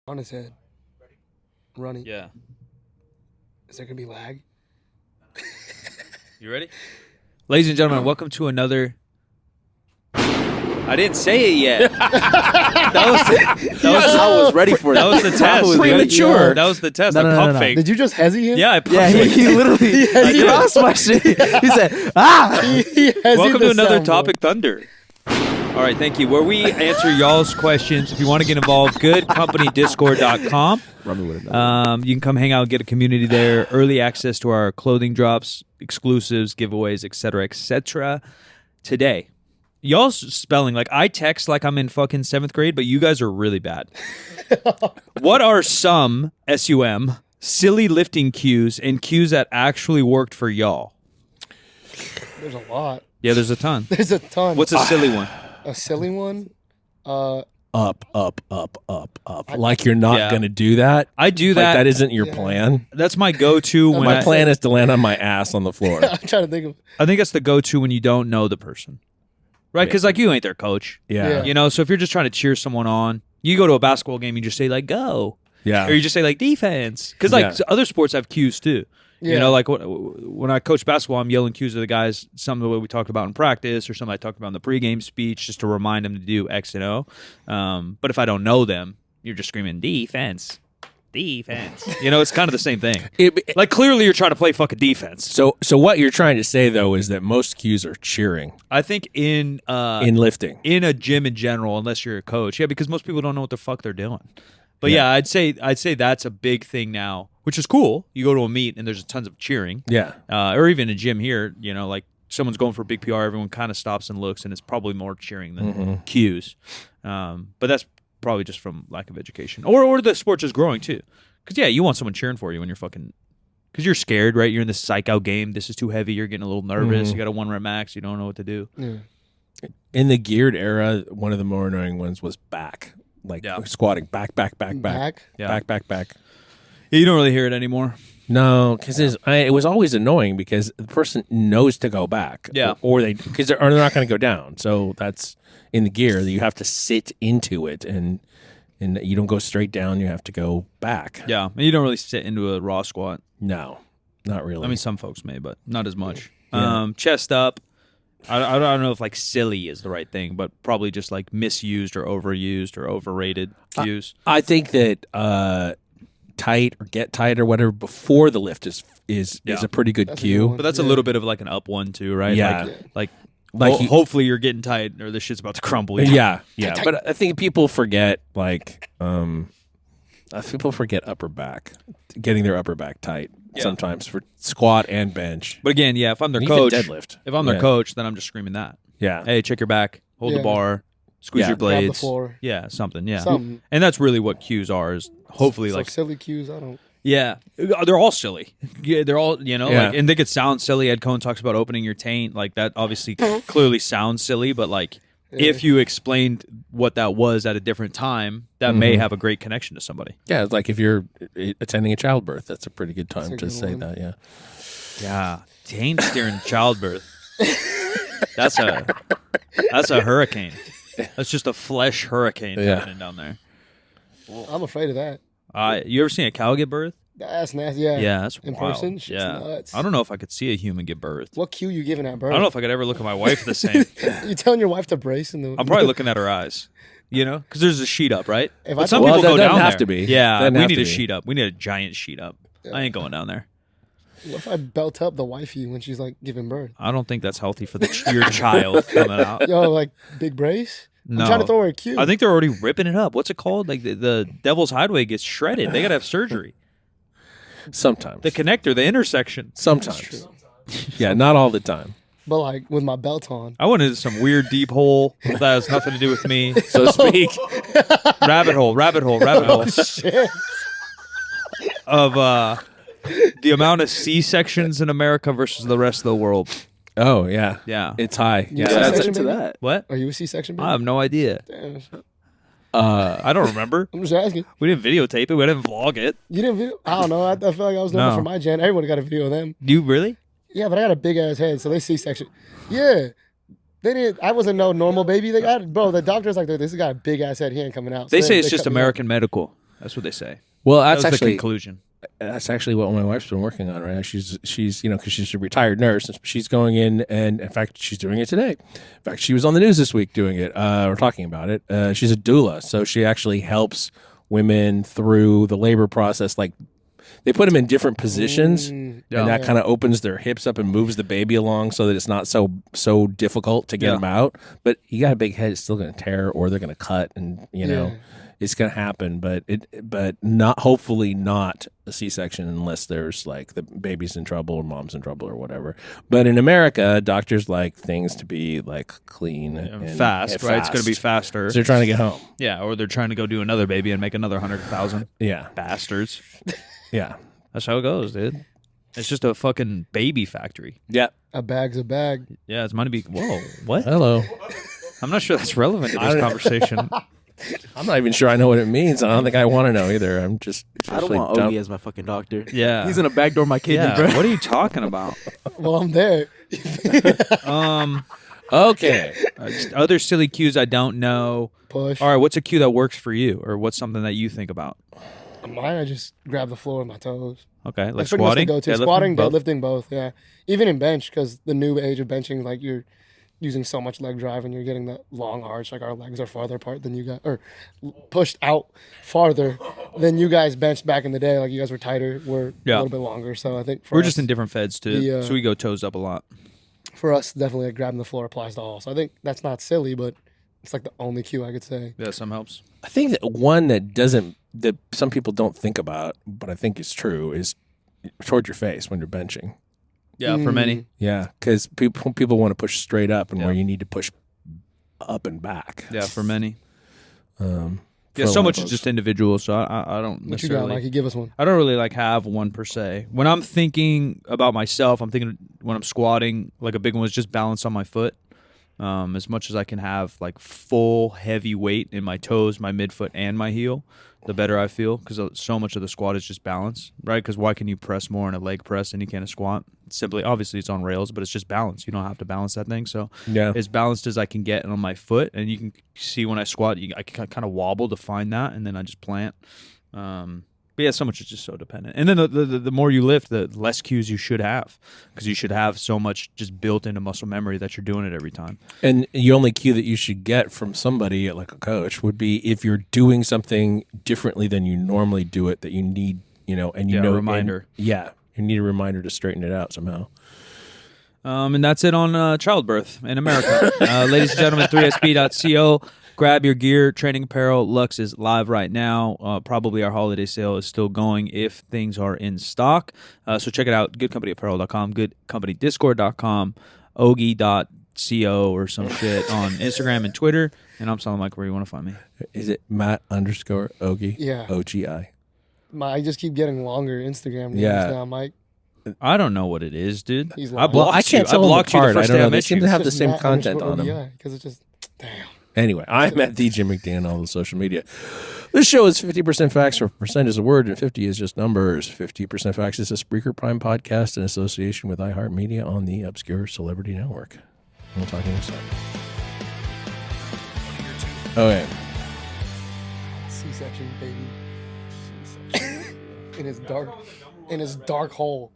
On his head. Running. Yeah. Is there going to be lag? You ready? Ladies and gentlemen, welcome to another... I didn't say it yet. I was ready for that. That was the test. was premature. Yeah. That was the test. No, I no, pump no. fake. Did you just hesitate? Yeah, I pump Yeah, fake. he literally he lost my shit. He said, "Ah." Welcome to another Topic Thunder. All right, thank you. Where we answer y'all's questions. If you want to get involved, goodcompanydiscord.com. You can come hang out and get a community there, early access to our clothing drops, exclusives, giveaways, etc., etc. Today, y'all's spelling, like I text like I'm in fucking 7th grade, but you guys are really bad. What are some, SUM, silly lifting cues and cues that actually worked for y'all? There's a lot. Yeah, there's a ton. There's a ton. What's a silly one? A silly one? Up. Like you're not going to do that. I do Like that. that isn't your plan. That's my go-to when My plan is to land on my ass on the floor. I'm trying to think of... I think that's the go-to when you don't know the person. Right? Because like you ain't their coach. Yeah. You know, so if you're just trying to cheer someone on, you go to a basketball game, you just say like go. Yeah. Or you just say like defense. Because like other sports have cues too. Yeah. You know, like when I coach basketball, I'm yelling cues to the guys, some of what we talked about in practice or something I talked about in the pregame speech just to remind them to do X and O. But if I don't know them, you're just screaming defense. Defense. You know, it's kind of the same thing. Like clearly you're trying to play fucking defense. So what you're trying to say though is that most cues are cheering I think in lifting. in a gym in general, unless you're a coach. Yeah, because most people don't know what the fuck they're doing. But yeah, I'd say that's a big thing now, which is cool. You go to a meet and there's tons of cheering. Yeah. Or even a gym here, you know, like someone's going for a big PR, everyone kind of stops and looks, and it's probably more cheering than cues. But that's probably just from lack of education. Or the sport just growing too. Because, yeah, you want someone cheering for you when you're fucking... Because you're scared, right? You're in this psych-out game. This is too heavy. You're getting a little nervous. You got a 1-rep max. You don't know what to do. Yeah. In the geared era, one of the more annoying ones was back. Like squatting. Back. Back? Yeah. Back. You don't really hear it anymore. No, because it was always annoying because the person knows to go back. Yeah. Or they're not going to go down. So that's in the gear that you have to sit into it and you don't go straight down. You have to go back. Yeah, and you don't really sit into a raw squat. No, not really. I mean, some folks may, but not as much. Yeah. Chest up. I don't know if like silly is the right thing, but probably just like misused or overused or overrated cues. I think that tight or get tight or whatever before the lift is a pretty good That's a cue. good one. But that's a little bit of like an up one too, right? Yeah. Like Like hopefully you're getting tight or this shit's about to crumble. Yeah. But I think people forget people forget upper back, getting their upper back tight sometimes for squat and bench. But again, yeah, if I'm their Even coach, deadlift. If I'm their coach, then I'm just screaming that. Yeah. Hey, check your back, hold the bar, squeeze your Grab the blades. floor. Yeah, something. Yeah, Something. and that's really what cues are. Is hopefully So like silly cues, I don't... yeah, they're all silly. Yeah, they're all Yeah. like, and they could sound silly. Ed Cohn talks about opening your taint, like that. Obviously, clearly sounds silly, but like if you explained what that was at a different time, that may have a great connection to somebody. Yeah, it's like if you're attending a childbirth, that's a pretty good time to say that. Yeah. Yeah, taints during childbirth. That's a hurricane. That's just a flesh hurricane happening down there. I'm afraid of that. You ever seen a cow get birth? That's nasty. Yeah. Yeah, that's In wild. person? Shit's nuts. I don't know if I could see a human get birthed. What cue you giving at birth? I don't know if I could ever look at my wife the same. You telling your wife to brace in the... I'm probably looking at her eyes. You know, because there's a sheet up, right? If But I some told- people Well, go that down doesn't have there. to be. Yeah, Doesn't we have need to a be. sheet up. We need a giant sheet up. I ain't going down there. What if I belt up the wifey when she's like giving birth? I don't think that's healthy for your child coming out. Yo, like big brace? No. I'm trying to throw her a cue. I think they're already ripping it up. What's it called? Like the Devil's Hideaway gets shredded. They got to have surgery. Sometimes. The connector, the intersection. Sometimes. Yeah, not all the time. But like with my belt on. I went into some weird deep hole that has nothing to do with me. So to speak. Rabbit hole. Shit. Of the amount of C-sections in America versus the rest of the world. Oh, yeah. Yeah. It's high. You Yeah, a that's C-section, into baby? that. What? Are you a C-section baby? I have no idea. Damn. I don't remember. I'm just asking. We didn't videotape it. We didn't vlog it. You didn't video? I don't know. I feel like I was doing it No. for my gen. Everyone got a video of them. You really? Yeah, but I got a big ass head, so they C-section. Yeah. They didn't. I wasn't no normal baby. They got, bro, the doctor's like, this guy got a big ass head. He ain't coming out. They So say it's they just cut me out. American medical. That's what they say. Well, That that's was the actually conclusion. That's actually what my wife's been working on right now. She's because she's a retired nurse. She's going in, and in fact, she's doing it today. In fact, she was on the news this week doing it. We're talking about it. She's a doula, so she actually helps women through the labor process. Like they put them in different positions, and that kind of opens their hips up and moves the baby along so that it's not so difficult to get them out. But you got a big head; it's still going to tear, or they're going to cut, and you know. It's gonna happen, but not hopefully not a C-section unless there's like the baby's in trouble or mom's in trouble or whatever. But in America, doctors like things to be like clean and fast, right? It's gonna be faster. So they're trying to get home. Yeah, or they're trying to go do another baby and make another 100,000. Yeah, bastards. Yeah, that's how it goes, dude. It's just a fucking baby factory. Yeah, a bag's a bag. Yeah, it's money. Whoa, what? Hello. I'm not sure that's relevant to this conversation. I'm not even sure I know what it means. I don't think I want to know either. I'm just. I don't want Ogie as my fucking doctor. Yeah, he's gonna backdoor my kidney, yeah. bro. What are you talking about? Well, I'm there. Okay. Just other silly cues I don't know. Push. All right, what's a cue that works for you, or what's something that you think about? Mine, I just grab the floor with my toes. Okay, like That's pretty much the squatting, go-to. Squatting, deadlifting, both. Yeah, even in bench, because the new age of benching, like you're using so much leg drive and you're getting that long arch. Like our legs are farther apart than you guys, or pushed out farther than you guys benched back in the day. Like you guys were tighter, we're a little bit longer. So I think we're just in different feds too, so we go toes up a lot. For us, definitely like, grabbing the floor applies to all. So I think that's not silly, but it's like the only cue I could say. Yeah, some helps. I think that one that some people don't think about, but I think is true, is toward your face when you're benching. Yeah, for many. Yeah, because people want to push straight up, and where you need to push up and back. Yeah, for many. So much is just individual, so I don't What necessarily. you got, Mikey? Give us one. I don't really like have one per se. When I'm thinking about myself, I'm thinking when I'm squatting, like a big one is just balance on my foot. As much as I can have like full heavy weight in my toes, my midfoot, and my heel, the better I feel, because so much of the squat is just balance, right? Because why can you press more in a leg press than you can a squat? Simply, obviously, it's on rails, but it's just balance. You don't have to balance that thing. So as balanced as I can get on my foot, and you can see when I squat, I can kind of wobble to find that, and then I just plant. But yeah, so much is just so dependent. And then the more you lift, the less cues you should have, because you should have so much just built into muscle memory that you're doing it every time. And the only cue that you should get from somebody like a coach would be if you're doing something differently than you normally do it, that you need, and you know, a reminder. You need a reminder to straighten it out somehow. And that's it on childbirth in America. Ladies and gentlemen, 3sp.co. Grab your gear. Training apparel. Lux is live right now. Probably our holiday sale is still going if things are in stock. So check it out. GoodCompanyApparel.com, GoodCompanyDiscord.com, Ogie.co or some shit on Instagram and Twitter. And I'm Solomon Mike, where you want to find me. Is it Matt_Ogie? Yeah. OGI. I just keep getting longer Instagram names now, Mike. I don't know what it is, dude. He's I lying. blocked I can't you. tell I blocked them you the apart. first I don't day I know. They met seem you. to have the same content on them. Yeah, because it just, damn. Anyway, I'm at the Jim McDan on all the social media. This show is 50% facts, or percent is a word, and 50 is just numbers. 50% facts is a Spreaker Prime podcast in association with iHeartMedia on the Obscure Celebrity Network. We'll talk to you next time. Okay. C-section, baby. C-section. In his dark hole.